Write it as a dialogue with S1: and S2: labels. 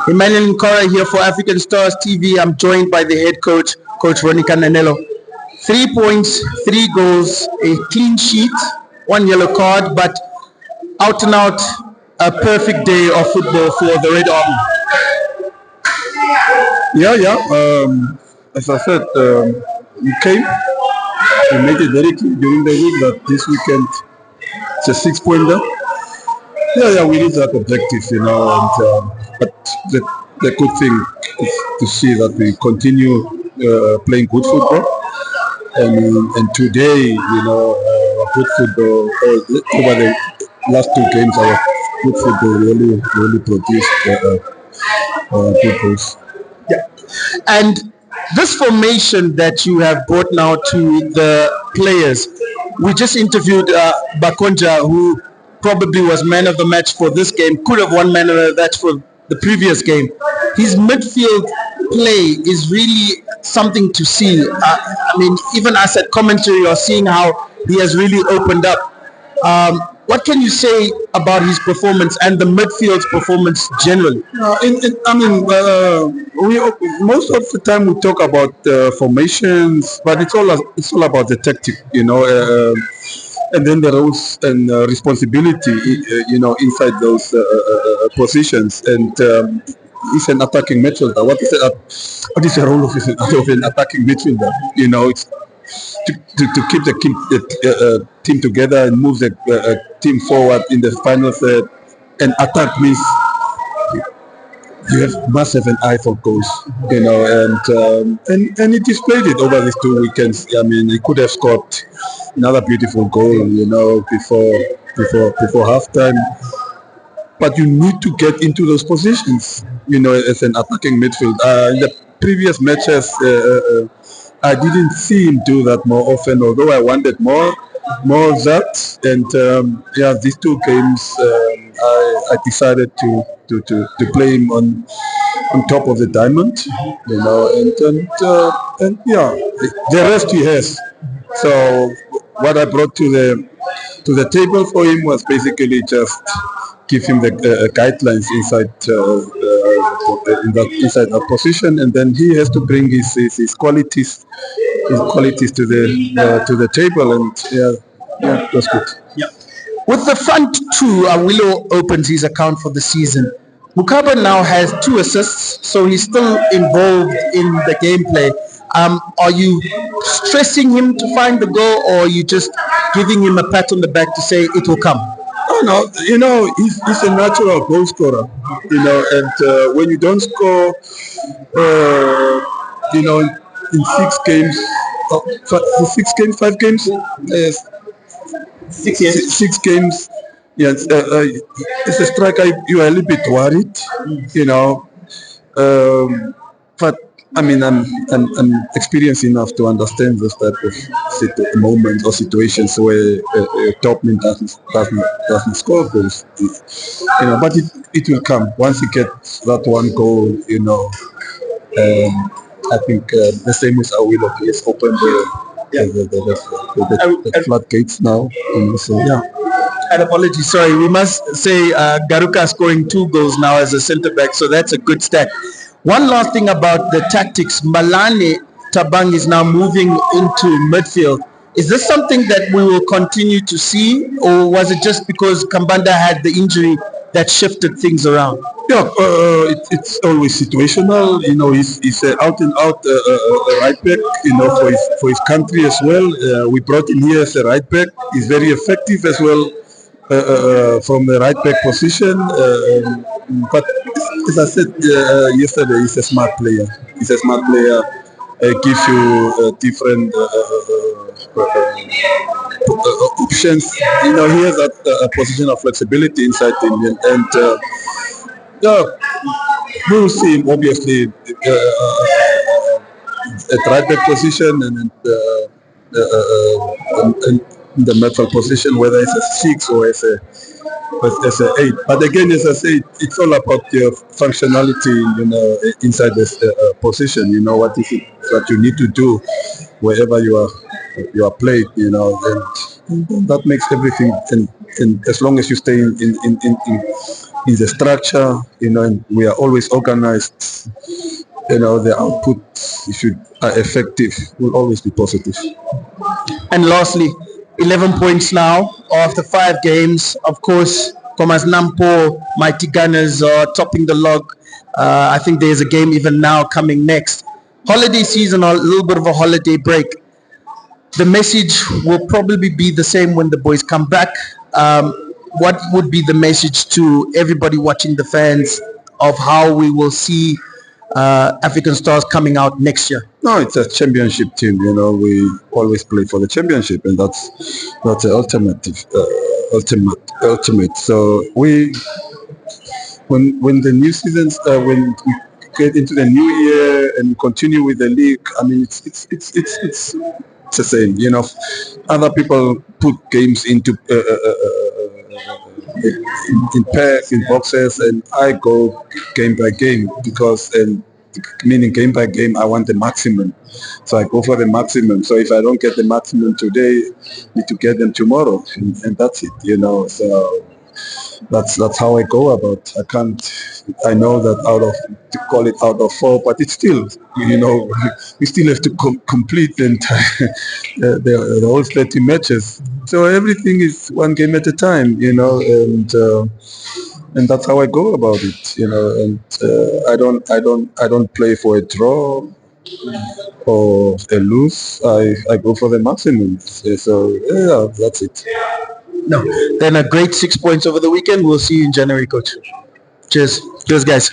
S1: Emmanuel Nkora here for African Stars TV. I'm joined by the head coach, Coach Ronny Kanalelo. 3 points, 3 goals, a clean sheet, 1 yellow card, but out and out a perfect day of football for the Red Army.
S2: As I said, we came. We made it very clear during the week that this weekend it's a 6-pointer. We reached that objective, and but the good thing is to see that we continue playing good football, and today, good football over the last 2 games, our good football really produced good goals.
S1: Yeah, and this formation that you have brought now to the players, we just interviewed Bonjo, who probably was man of the match for this game, could have won man of the match for the previous game. His midfield play is really something to see. Even us at commentary are seeing how he has really opened up. What can you say about his performance and the midfield's performance generally?
S2: Most of the time we talk about formations, but it's all about the tactic, and then the roles and responsibility, inside those positions. And he's an attacking midfielder. What is the role of an attacking midfielder? It's to keep the team together and move the team forward in the final third. And attack means must have an eye for goals, and he displayed it over these 2 weekends. He could have scored another beautiful goal, before halftime. But you need to get into those positions, as an attacking midfield. In the previous matches, I didn't see him do that more often, although I wanted more of that. And these 2 games, I decided to play him on top of the diamond, and the rest he has. So what I brought to the table for him was basically just give him the guidelines inside that position, and then he has to bring his qualities to the table, and that's good.
S1: Yeah. With the front 2, Willow opens his account for the season. Muka now has 2 assists, so he's still involved in the gameplay. Are you stressing him to find the goal, or are you just giving him a pat on the back to say it will come?
S2: Oh no, he's a natural goal scorer, and when you don't score, in 6 games, 5 games, 6 games. Yes, as a striker, you are a little bit worried, but I'm experienced enough to understand this type of moments or situations where a top man doesn't score goals, but it will come once he gets that 1 goal, I think the same as Awilo, he has opened the floodgates now,
S1: And apologies, sorry, we must say Garuka scoring 2 goals now as a centre back, so that's a good stat. One last thing about the tactics. Malane Tabang is now moving into midfield. Is this something that we will continue to see, or was it just because Kambanda had the injury that shifted things around?
S2: It's always situational. He's out and out right back. For his country as well. We brought him here as a right back. He's very effective as well from the right back position. But as I said yesterday, he's a smart player. Gives you different options. He has that position of flexibility inside him, and we will see him obviously at right back position and in the midfield position, whether it's a 6 or as a 8. But again, as I say, it's all about your functionality, inside this position. What is it that you need to do wherever you are played, and that makes everything. And as long as you stay in the structure, and we are always organized. The output, if you are effective, will always be positive.
S1: And lastly, 11 points now after 5 games. Of course, Thomas Nampo, Mighty Gunners are topping the log. I think there's a game even now coming next. Holiday season, or a little bit of a holiday break. The message will probably be the same when the boys come back. What would be the message to everybody watching, the fans, of how we will see African Stars coming out next year?
S2: No, it's a championship team. We always play for the championship, and that's the ultimate. So when the new seasons, when we get into the new year and continue with the league, I mean, it's the same. Other people put games into in pairs, in boxes, and I go game by game because, meaning game by game, I want the maximum. So I go for the maximum. So if I don't get the maximum today, I need to get them tomorrow, and that's it. So that's how I go about. I know that to call it out of 4, but it's still, we still have to complete the whole 30 matches. So everything is one game at a time, and that's how I go about it, and I don't play for a draw or a lose. I go for the maximum. So yeah, that's it.
S1: No. Then a great 6 points over the weekend. We'll see you in January, coach. Cheers. Cheers, guys.